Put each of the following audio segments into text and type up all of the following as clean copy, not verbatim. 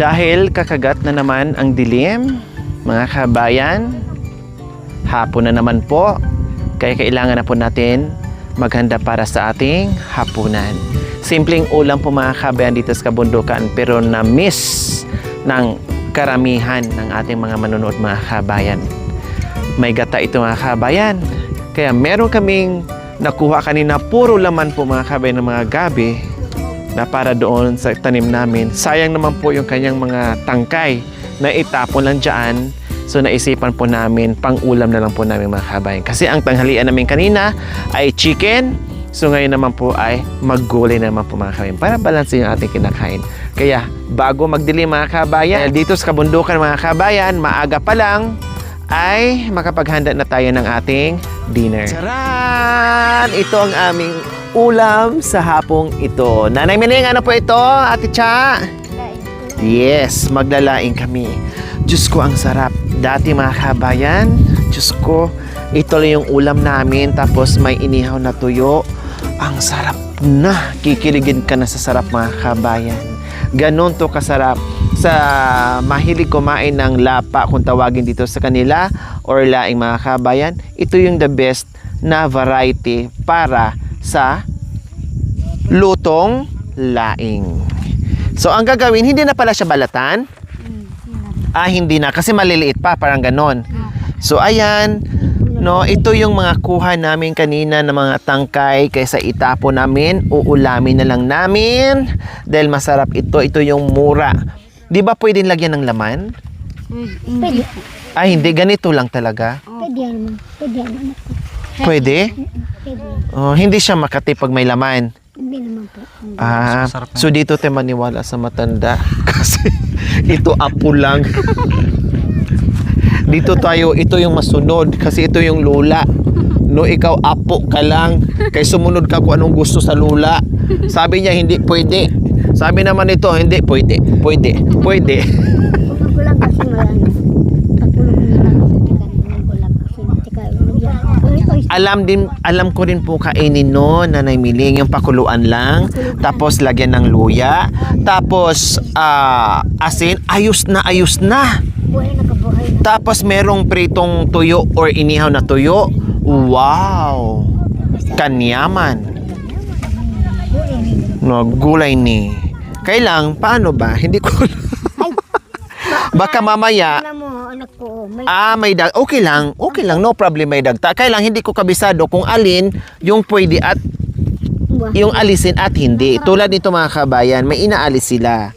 Dahil kakagat na naman ang dilim, mga kabayan, hapon na naman po, kaya kailangan na po natin maghanda para sa ating hapunan. Simpleng ulam po mga kabayan dito sa kabundukan, pero na-miss ng karamihan ng ating mga manonood mga kabayan. May gata ito mga kabayan, kaya meron kaming nakuha kanina puro laman po mga kabayan ng mga gabi na para doon sa tanim namin. Sayang naman po yung kanyang mga tangkay na itapon lang dyan. So naisipan po namin, pang ulam na lang po namin mga kabayan. Kasi ang tanghalian namin kanina ay chicken. So ngayon naman po ay maggulay naman po mga kabayan para balanse yung ating kinakain. Kaya bago magdilim mga kabayan, dito sa kabundukan mga kabayan, maaga pa lang ay makapaghanda na tayo ng ating dinner. Charan! Ito ang aming ulam sa hapong ito. Nanay Miling, ano po ito, Ate Cha? Yes, maglalaing kami. Diyos ko, ang sarap. Dati mga kabayan, Diyos ko, ito lang yung ulam namin. Tapos may inihaw na tuyo. Ang sarap na. Kikiligin ka na sa sarap mga kabayan. Ganon to kasarap. Sa mahilig kumain ng lapa, kung tawagin dito sa kanila, or laing mga kabayan, ito yung the best na variety para sa lutong laing. So ang gagawin, hindi na pala siya balatan? Hindi na kasi maliliit pa, parang ganon. So ayan, no, ito yung mga kuha namin kanina ng mga tangkay, kaysa itapo namin, uulamin na lang namin dahil masarap ito. Ito yung mura. Di ba pwedeng lagyan ng laman? Pwede. Hindi, ganito lang talaga. Pwede naman. Pwede naman ako. Pwede? Pwede. Hindi siya makati pag may laman. Hindi naman po. So dito tayo maniwala sa matanda kasi ito apo lang. Dito tayo, ito yung masunod kasi ito yung lula. No, ikaw apo ka lang kay sumunod ka kung anong gusto sa lula. Sabi niya hindi pwede. Sabi naman ito hindi pwede. Pwede. Ko lang kasi marami. Patulog na lang ako. Ko lang kasi. Alam ko rin po kainin no, Nanay Miling, yung pakuluan lang, tapos lagyan ng luya, tapos asin, ayos na. Buhay na kabuhay na. Tapos merong pritong tuyo or inihaw na tuyo. Wow! Kanyaman. No, gulay ni. Kailang, paano ba? Hindi ko baka mamaya Anak ko, may dag. Okay lang. No problem, may dagta. Kailang hindi ko kabisado kung alin yung pwede at yung alisin at hindi. Tulad nito mga kabayan, may inaalis sila.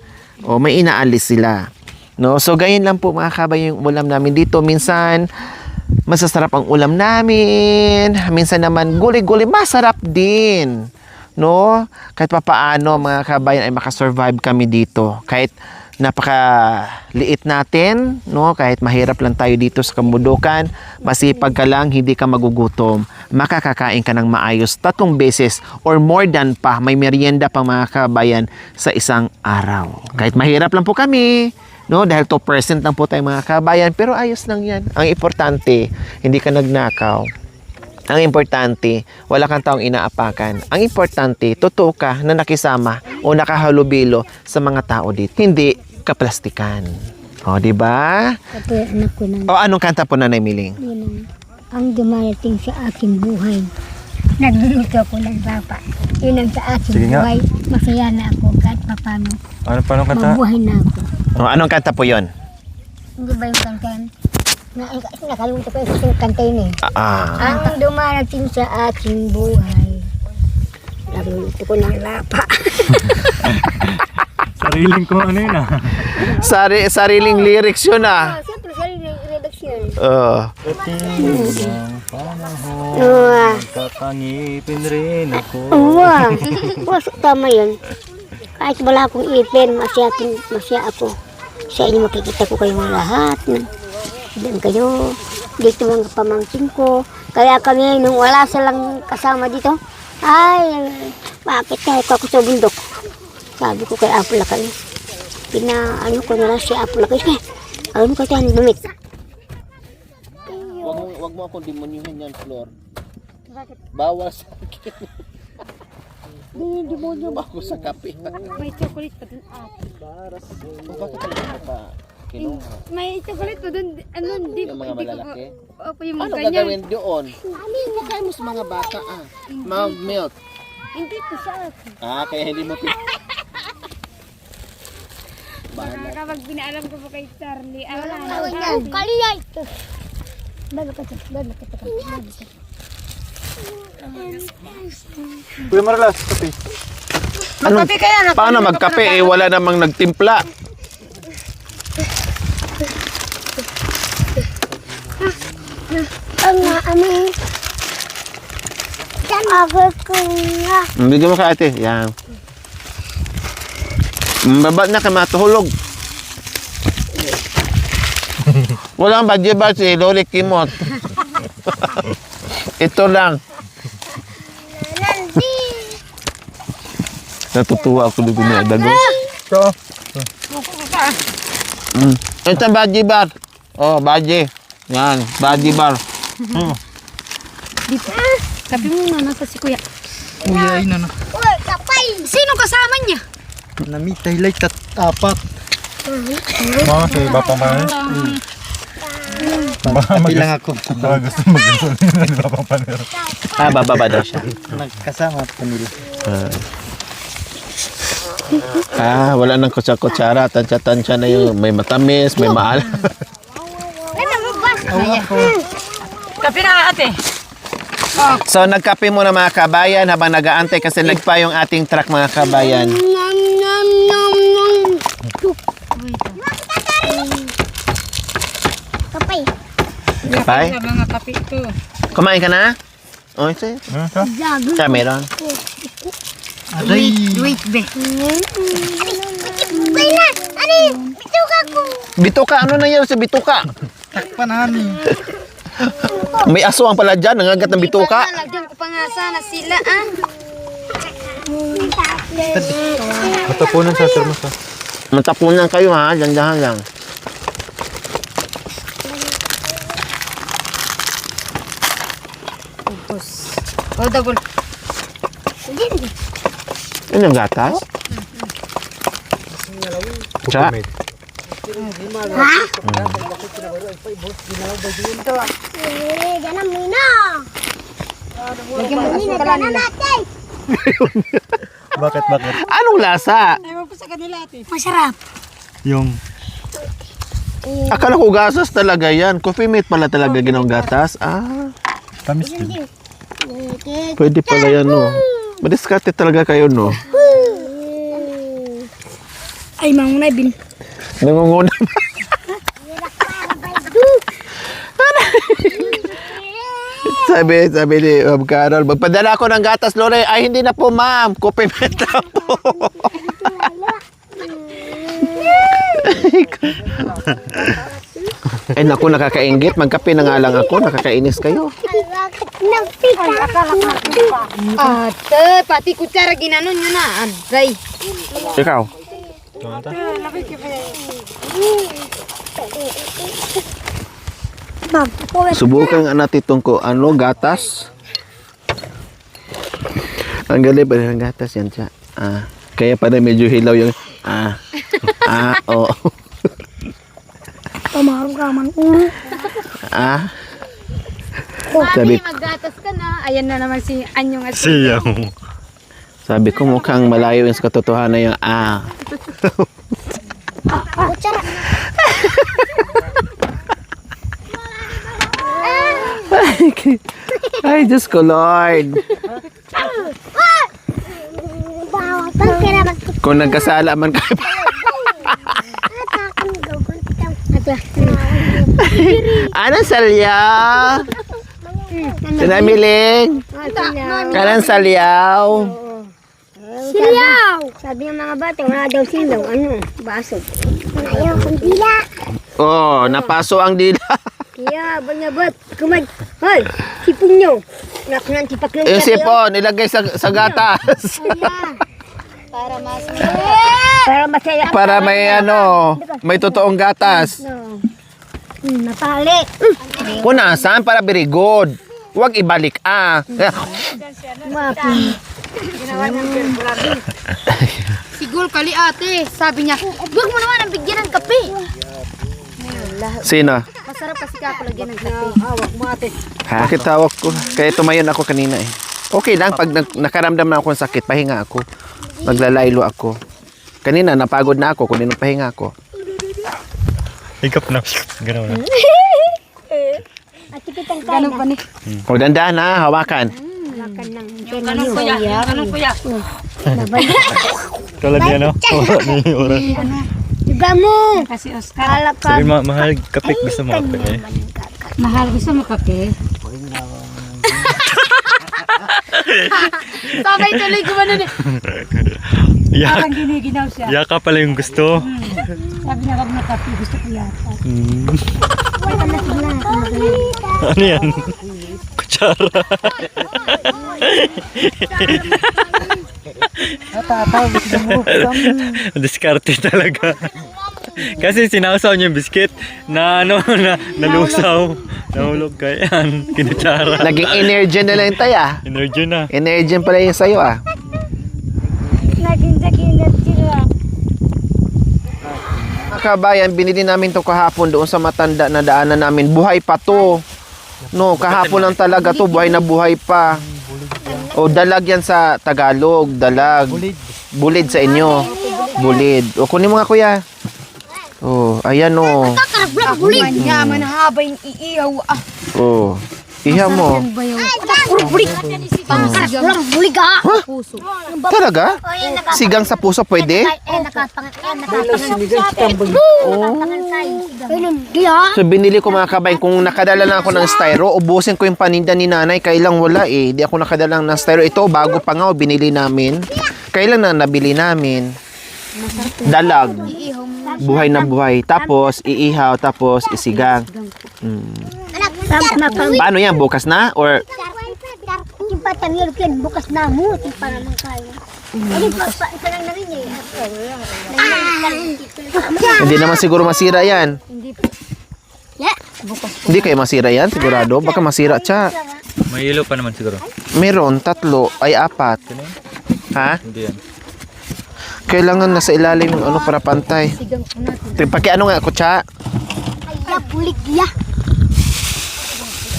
No, so ganyan lang po mga kabayan yung ulam namin dito. Minsan masasarap ang ulam namin. Minsan naman gulay-gulay masarap din. No? Kahit papaano mga kabayan ay makasurvive kami dito. Kahit napakaliit natin, no? Kahit mahirap lang tayo dito sa kabundukan, masipag ka lang, hindi ka magugutom. Makakakain ka ng maayos 3 beses or more than pa. May merienda pa mga kabayan sa isang araw. Kahit mahirap lang po kami, no? Dahil 2% lang po tayo mga kabayan, pero ayos lang yan. Ang importante, hindi ka nagnakaw. Ang importante, wala kang taong inaapakan. Ang importante, totoo ka na nakisama o nakahalubilo sa mga tao dito. Hindi kaplastikan. O, di ba? Ito yung anak ko na. O, anong kanta po, Nanay Miling? Yun ang dumarating sa aking buhay. Nagluluto ako ng papa. Yun ang sa aking buhay. Masaya na ako kahit papano. Paano kanta? Mabuhay na ako. O, anong kanta po yon? Hindi ba yung kantan? Nakalimutan ko yung kantan eh. Ang dumarating sa aking buhay. Nagluluto ko ng lapa. Sariling ko ano yun Sariling lyrics yun Siyempre, sariling redaksyon. Kating panahon, kakangipin rin ako. Tama yun. Kahit wala akong ipin, masya ako. Sa inyo makikita ko kayong lahat. Doon kayo, dito mga pamangkin ko. Kaya kami, nung wala silang kasama dito, bakit kaya ako sa bundok? Sabi ko kay Apo Lakay, ano ko na lang si Apo Lakay, ano ka tayo, lumit. Wag mo akong demonyuhin yan, Flor. Bawal sa akin. Demonyo ba? Bago sa kape. May chocolate pa dun. Bakit talaga pa kinuha? May chocolate pa dun. Ano, hindi Yung mga hindi ko malalaki? Opo, yung Ano ganyan. gagawin doon? Pagkain mo sa mga bata milk. Hindi ko sa Kaya hindi mo Baka kapag pinaalam ko po kay Charlie. Wala na. Tawag yan. Kaliyay. Bago ka. Kuya Marlas, kape. Ano? Paano magkape wala namang nagtimpla? Ang ano. Yan ako kuya. Bigyan mo ka ate. Yan. Baba na ka matuhulog. Walang badye-bar si Loli Kimot. Ito lang. Nandi. Natutuwa ako dito na dago. Ito. Ito ang badye bar. Oh, badye. Yan, badye bar. Sabi mo na, nasa si Kuya. Kuya, ina na. Uy, kapay. Sino kasama niya? Namitay light at apat. Mga sa iba pa man. Baka lang ako. Baka gusto mag-gasolina, di ba pang panero? Bababa daw siya. Nagkasama pa nila. Wala nang kutsara-kutsara. Tansya-tansya na yung may matamis, may maal. Kape na ate. So, nagkape muna mga kabayan habang nag-aantay kasi nagpa yung ating truck mga kabayan. Nom nom nom nom. Kapay. Kapay? Mga kape ito. Kumain ka na? Oh, ito. Jago. Siya meron. Wait, be. Bay na. Ani, bituka ko. Bituka, ano na yun sa bituka? Takpan namin. May aswang pala dyan, nangagat ng bituka. Lagyan ko pa nga sana sila, Matapunan sa termos ha. Matapunan kayo ha, dandahan lang. Oh, double. Yun ang gatas? Siya? Ganang muna. Lagyan mo kasi pala nila. Bakit? Anong lasa? Ayaw po sa kanila ate. Masarap. Yung Akala ko gasas talaga yan. Coffee mate pala talaga ginawang gatas. tamis din. Pwede pala yan no. Madiskarte talaga kayo no. Ay, mangunay bin. Nangunguna. Sabi ni Ma'am Carol, magpadala ako ng gatas, Lore. Ay, hindi na po, ma'am. Coffee mate na po. Ay, naku, nakakaingit. Magkape na nga lang ako. Nakakainis kayo. Ate, pati kutsara ginanon nyo na. Aday. Ikaw. Subukan nga natin itong gatas. Ang galing pa ng gatas yan siya. Kaya pala medyo hilaw yung oh. Pamaro ka man. Sabi, Maggatas ka na. Ayan na naman si Anyong at Siya. sabi ko mukhang malayo yung sa katotohanan yung Kutsara. Ay, Diyos ko, Lord. Wow, pagkira mag Kung nagkasala man kayo. Anong salya? Sinamiling? Kanang salyaw? Silaw! Sabi ng mga bata, wala daw silaw. Ano? Baso. Ayaw kong dila. Oh, napaso ang dila. Kaya, banyabat. Hoy, sipong nyo. Naknan, tipak lang. Yung sipon, nilagay sa gatas. para mas Para masaya. Para may may totoong gatas. Natali. Kung nasaan, para very good. Huwag ibalik Mapi. Ginawa ng perbrado. Siguro kali ate, sabi niya, "Wag mo naman ang bigyan ng kape." Sino? Masarap kasi ako lagyan ng kape. Hawak mo ate. Ha? Bakit tawag ko? Kaya tumayon ako kanina eh. Okay lang, pag nakaramdam na ako ng sakit, pahinga ako. Maglalaylo ako. Kanina, napagod na ako, kunin ang pahinga ako. Higap na. Ganaw na. At kitang kaya Ganun ba ni? O, dandahan na, hawakan. makan ng Ganun kuya, ganun kuya. Tulad niya no? Ni oras. Diba mo? Kasi Oscar, Kalap ka. Sabi mahal kapit gusto mo kapit eh. mahal gusto mo kape? Sabay tuloy gumano ni. Yak, Giniginaw siya. yaka pala yung gusto. Sabi niya wag na kape, gusto ko yata. Ano yan? Kutsara. Diskarte talaga. Kasi sinausaw niya yung biscuit na ano na nalusaw. Nahulog ka yan. Kinutsara. Naging energy na lang tayo ah. Energy na. Energy pala yung sa'yo ah. Naging sakinat sila. Mga kabayan, binili namin to kahapon doon sa matanda na daanan namin. Buhay pa to. No, kahapon lang talaga to, buhay na buhay pa. O dalag yan sa Tagalog, dalag. Bulid sa inyo. Bulid. O kunin mo nga kuya. Oh, ayan o. Bulig. Yaman haba yung iiyaw. Ah, Oh. Iha mo. bayaw. Bulig. Pangasigang bulig ha. Puso. Talaga? Sigang sa puso pwede? So binili ko mga kabayan, kung nakadala lang ako ng styro, ubusin ko yung paninda ni nanay, kailang wala eh. Di ako nakadala ng styro. Ito, bago pa nga, binili namin. Kailan na nabili namin? Dalag. Buhay na buhay. Tapos, iihaw, tapos isigang. Paano yan? Bukas na? Or Bukas na mo, para naman kaya. Ano pa, isa lang na rin eh. hindi naman siguro masira yan? Hindi kayo masira yan? Sigurado? Baka masira siya. May yellow pa naman siguro. Meron, 3, ay 4. Ha? Hindi yan. Kailangan nasa ilalim yung ano para pantay. Paki ano nga, kutsa? Ay, bulig ya.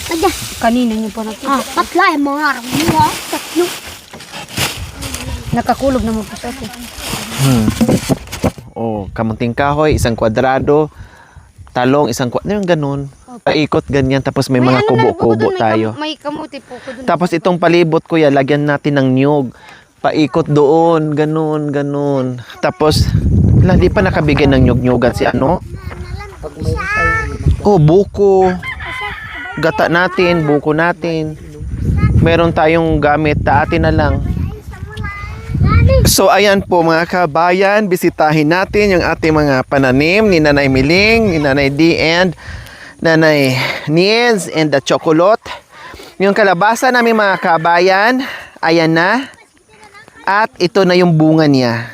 Aja, Kanina niyo pa natin. patla yung mga araw mo. Tatlo. Nakakulog na mo pa siya. Oh, kamunting kahoy, isang kwadrado. Talong, isang kwadrado. Yung ganun. Paikot ganyan, tapos may mga kubo-kubo tayo. May kamuti po ko dun. Tapos itong palibot kuya, lagyan natin ng niyog. Paikot doon, ganun, ganun. Tapos, wala, di pa nakabigay ng nyug-nyugan si ano? Oh, buko. Gata natin, buko natin. Meron tayong gamit, atin na lang. So, ayan po mga kabayan, bisitahin natin yung ating mga pananim ni Nanay Miling, ni Nanay D, and Nanay Niels, and the Chocolate. Yung kalabasa namin mga kabayan, ayan na. At ito na yung bunga niya.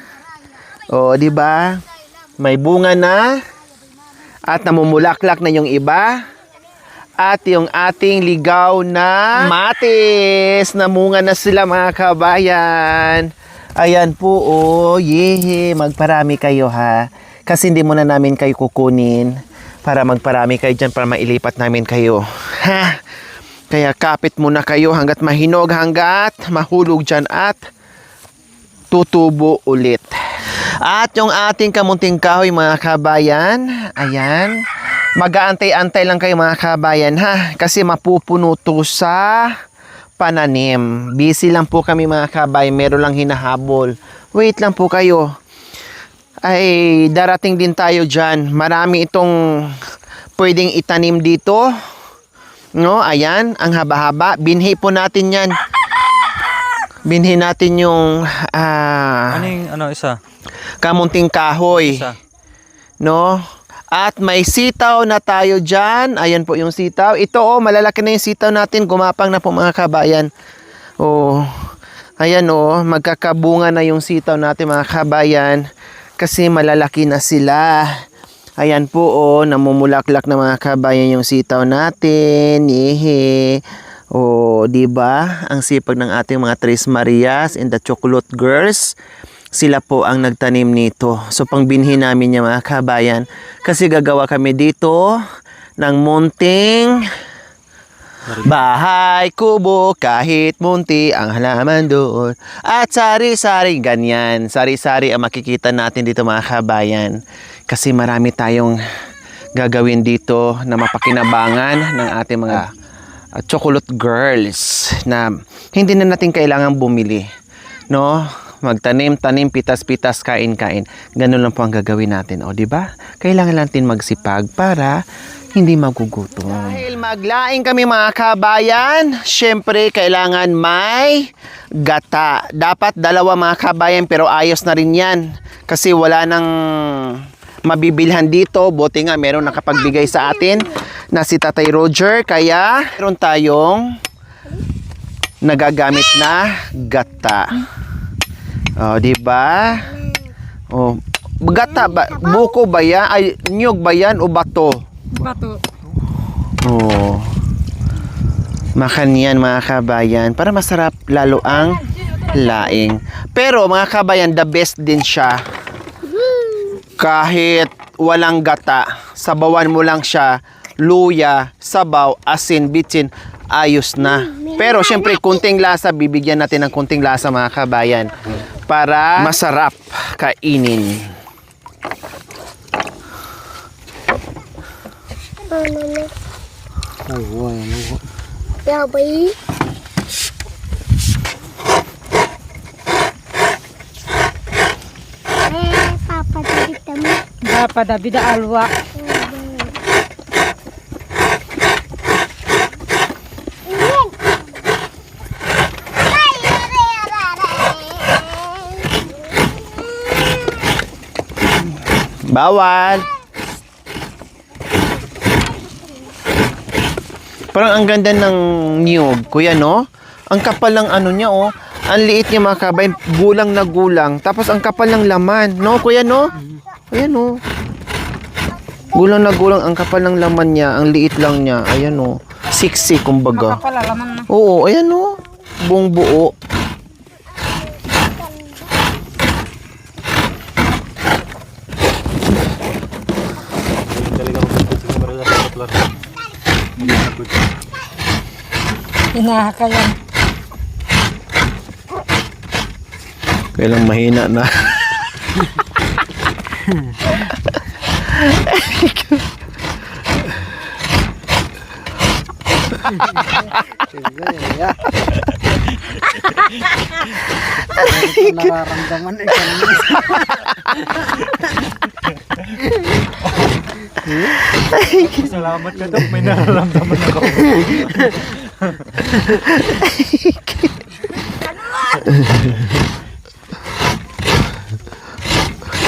O, di ba? May bunga na. At namumulaklak na yung iba. At yung ating ligaw na matis. Namunga na sila mga kabayan. Ayan po, oh. Yehe, magparami kayo ha. Kasi hindi muna namin kayo kukunin. Para magparami kayo dyan, para mailipat namin kayo. Ha? Kaya kapit muna kayo hanggat mahinog, hanggat mahulog dyan at tutubo ulit. At yung ating kamunting kahoy mga kabayan, ayan, mag-aantay-antay lang kayo mga kabayan ha, kasi mapupuno to sa pananim. Busy lang po kami mga kabayan, meron lang hinahabol. Wait lang po kayo. Ay, darating din tayo dyan. Marami itong pwedeng itanim dito. No, ayan, ang haba-haba. Binhi po natin yan. Binhi natin yung Ano yung ano isa? kamunting kahoy. Isa. No? At may sitaw na tayo dyan. Ayan po yung sitaw. Ito oh, malalaki na yung sitaw natin. Gumapang na po mga kabayan. Oh, ayan oh, magkakabunga na yung sitaw natin mga kabayan. Kasi malalaki na sila. Ayan po oh, namumulaklak na mga kabayan yung sitaw natin. Yehe. O, di ba? Ang sipag ng ating mga Tres Marias and the Chocolate Girls. Sila po ang nagtanim nito. So, pangbinhi namin niya mga kabayan. Kasi gagawa kami dito ng munting bahay, kubo, kahit munti ang halaman doon. At sari-sari, ganyan. Sari-sari ang makikita natin dito mga kabayan. Kasi marami tayong gagawin dito na mapakinabangan ng ating mga chocolate girls na hindi na natin kailangan bumili. No? Magtanim, tanim, pitas-pitas, kain-kain. Ganun lang po ang gagawin natin. O, di ba? Kailangan natin magsipag para hindi magugutom. Dahil maglaing kami mga kabayan, syempre kailangan may gata. Dapat dalawa mga kabayan pero ayos na rin yan. Kasi wala nang mabibilhan dito. Buti nga meron nakapagbigay sa atin na si Tatay Roger. Kaya meron tayong nagagamit na gata. O, di ba? O, gata ba? Buko ba yan? Ay, nyug ba yan o bato? Bato. Oo. Makan yan mga kabayan para masarap lalo ang laing. Pero mga kabayan, the best din siya. Kahit walang gata, sabawan mo lang siya, luya, sabaw, asin, bitsin, ayos na. Pero syempre, kunting lasa, bibigyan natin ng kunting lasa mga kabayan para masarap kainin. Ya, bayi. Papa tadi temu. Dapat David alwa. Bawal! Parang ang ganda ng niyog, kuya, no? Ang kapal ng ano niya, oh. Ang liit niya mga kabayan, gulang na gulang. Tapos ang kapal ng laman, no, kuya, no? Ayan, oh. Gulang na gulang, ang kapal ng laman niya. Ang liit lang niya. Ayan, oh. Siksi, kumbaga. Makapalalaman na. Oo, ayan, oh. Buong buo. Hinahaka yan. Kailang mahina na. Nararamdaman eh kanina. Salamat ka daw, may nararamdaman ako.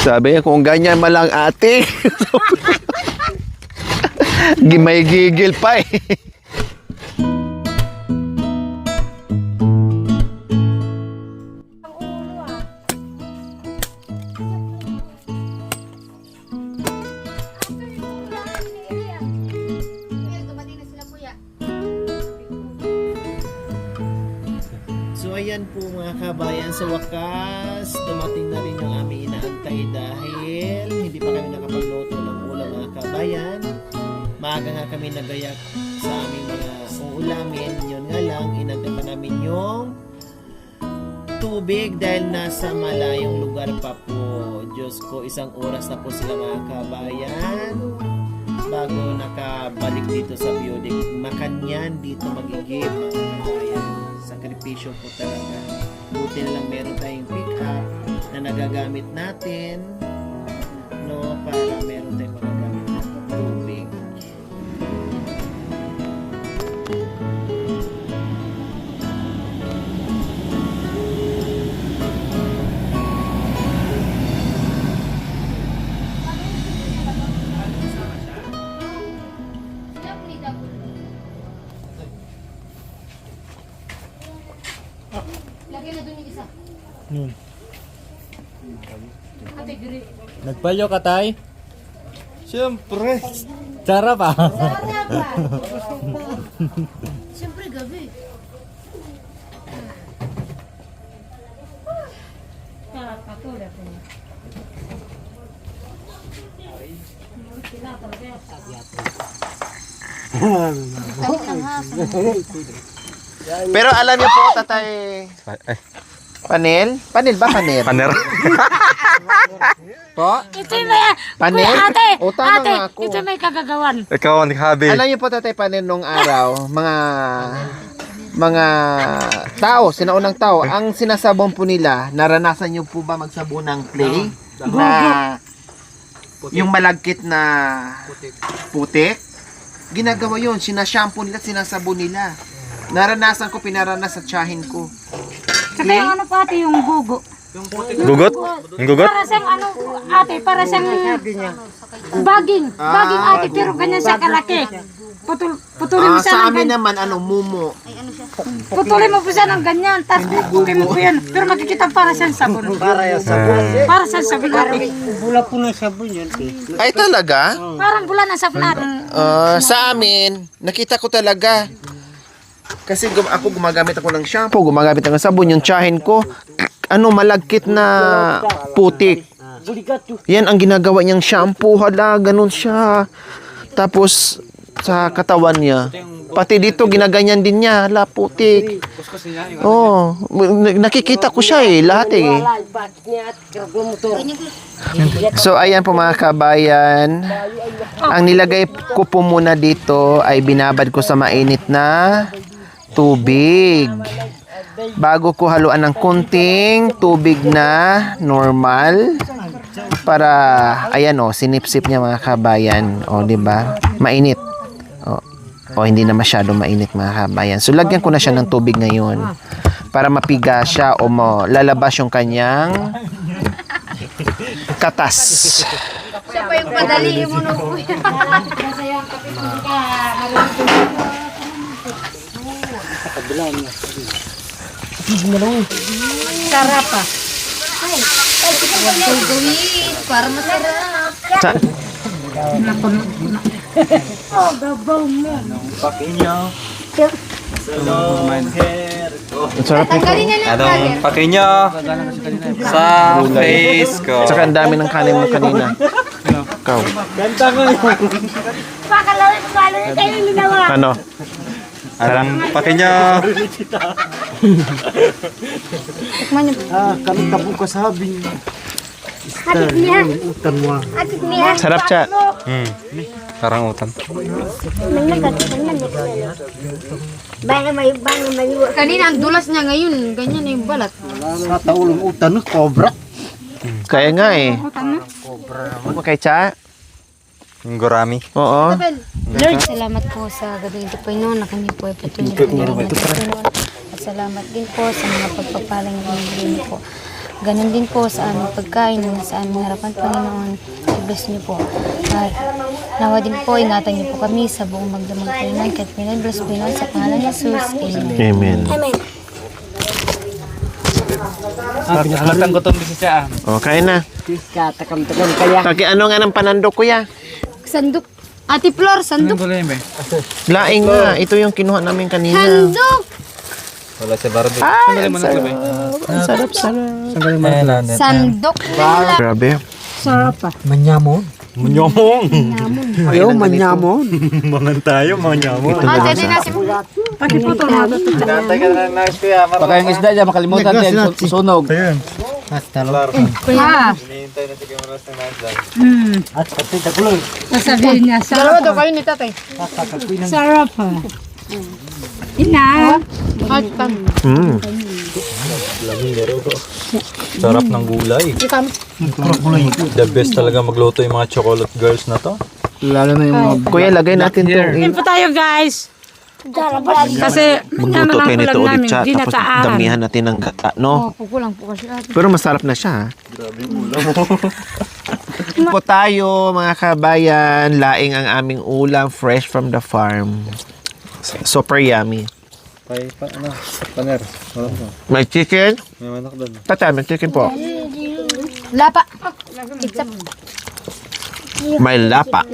Sabi niya, kung ganyan malang ate. May gigil pa eh. So ayan po mga kabayan, sa wakas dumating na rin yung aming inaantay dahil hindi pa kami nakapagluto ng ulam mga kabayan. Maaga nga kami nagayak sa aming mga uulamin. Yun nga lang, inantay pa namin yung tubig dahil nasa malayong lugar pa po. Diyos ko, 1 oras na po sila mga kabayan bago nakabalik dito sa Biyoding. Makanyan dito magigib mga kabayan. Sakripisyo po talaga. Buti na lang meron tayong pick up na nagagamit natin, no, para meron tayong magagamit na tubig. Lagyan na doon yung isa. Ate, grit. Nagpalyo ka, tay? Siyempre. Sarap ah. Siyempre gabi. Pero alam niyo po, Tatay Panel? Panel ba? Panel? Paner. Po? Ito may, Panel? ate, O, tama ate, nga ako. ito may kagagawan. Ikaw ang naghabi. Alam niyo po, Tatay Panel, nung araw, mga tao, sinaunang tao, ang sinasabon po nila, naranasan niyo po ba magsabon ng clay? Na yung malagkit na putik? Ginagawa yun, sinashampoo nila, sinasabon nila. Naranasan ko, pinaranas sa tiyahin ko. Saka yung ano pa ate, yung gugo. Gugot? Ang gugot? Para siyang ano, ate, para siyang baging. Baging ate, pero ganyan siya kalaki. Putulin mo siya Sa ng amin ganyan. naman, mumo. Putulin mo po siya ng ganyan. Tapos pupukin mo po yan. Pero makikita para siyang sabon. Para siyang sabon ate. Ay, talaga? Parang bula ng sabon ate. Sa amin, nakita ko talaga. Kasi ako gumagamit ako ng shampoo, gumagamit ako ng sabon, yung tiyahin ko, malagkit na putik. Yan ang ginagawa niyang shampoo, hala, ganun siya. Tapos, sa katawan niya, pati dito, ginaganyan din niya, hala, putik. Oh, nakikita ko siya lahat So, ayan po mga kabayan. Ang nilagay ko po muna dito ay binabad ko sa mainit na tubig. Bago ko haluan ng kunting tubig na normal para ayan sinipsip niya mga kabayan. Di ba? Mainit. Hindi na masyado mainit mga kabayan. So lagyan ko na siya ng tubig ngayon para mapiga siya o lalabas yung kanyang katas. Siya pa yung padali mo no kuya. Sarap ah. Gawin para masarap. Sarap nito. Tanggalin niya lang Anong paki nyo sa face ko? Tsaka ang dami ng kanin mo kanina. Ikaw. Pakalawin ko kayo ninawa. Ano? Anong paki nyo? Tikman niyo. Atik niya. Atik niya. Sarap siya. Parang utan. Kanina ang dulas niya ngayon, ganyan na yung balat. Kaya nga Kay Cha? Yung gurami. Oo. Lord, salamat po sa gabing ito po Panginoon na kami po ay patuloy na Panginoon. At salamat din po sa mga pagpapalang binibigay niyo po. Ganon din po sa aming pagkain na sa aming harapan Panginoon. I-bless niyo po. At nawa din po, ingatan niyo po kami sa buong magdamag Panginoon. Kahit pinag-bless Panginoon sa pangalan ni Jesus. Amen. Amen. Halatang ko itong bisisya. Kaya na. Paki ano nga ng panandok kuya? Sandok. Ate Flor, sandok. Laing nga. Ito yung kinuha namin kanina. Sandok! Wala si Barbie. Ang sarap. Sandok. Grabe. Manyamon. Ayaw, manyamon. Mangan tayo, manyamon. Ate, din na si Pakiputol mo. Baka yung isda dyan, makalimutan din, susunog. Ayun. Ah. Sasabihin niya, Dalawa sarap daw kayo ni tatay. Sarap ha. Ina. Sarap ng gulay. The best talaga magluto yung mga chocolate girls na to. Lalo na yung mga Kuya, lagay natin itong Kain po tayo guys. Kasi magluto tayo nito ulit siya. Tapos dinataan. damihan natin ng Kukulang po kasi ate. Pero masarap na siya. Po tayo mga kabayan. Laing ang aming ulam fresh from the farm. Super yummy. Paner. May chicken? May manak doon. Tata, may chicken po. Lapa. Ketchup. May lapa.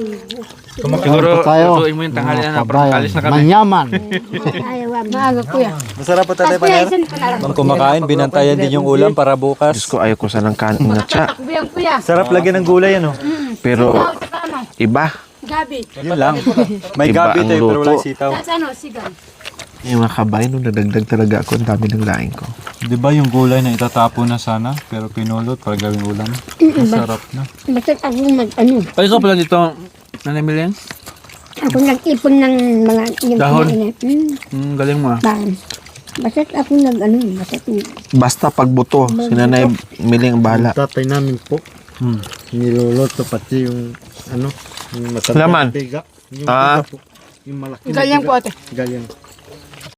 Siguro, lutuin mo yung tanghali na parang kalis na kami. Manyaman. Ayaw, Maaga kuya. Masarap po tatay Kuya, isan pa na lang. Nang kumakain, binantayan din yung ulam para Diyos bukas. ko, ayaw ko sanang kanin na tsa. Kuya. Sarap lagyan ng gulay, ano? Pero, Saka ano? iba. Gabi. Yun lang. May Iba gabi ang tayo pero luto. walang sitaw. At ano, sigang. Yung mga kabayan, nung nadagdag talaga ako, ang dami ng laing ko. Di ba yung gulay na itatapon na sana, pero pinulot para gawing ulam? Masarap na. basta ako ano, Ay, ikaw pala dito, Nanay Milen? ako nag-ipon ng mga yung Dahon? kinain. Galing mo ah. Basta ako Basta pagbuto, sinanay miling bahala. Tatay namin po. Niluluto pati yung ano, yung matanda Laman. na biga. Yung Ah. biga po. Yung malaki na Galyang biga. po ate. Galyang.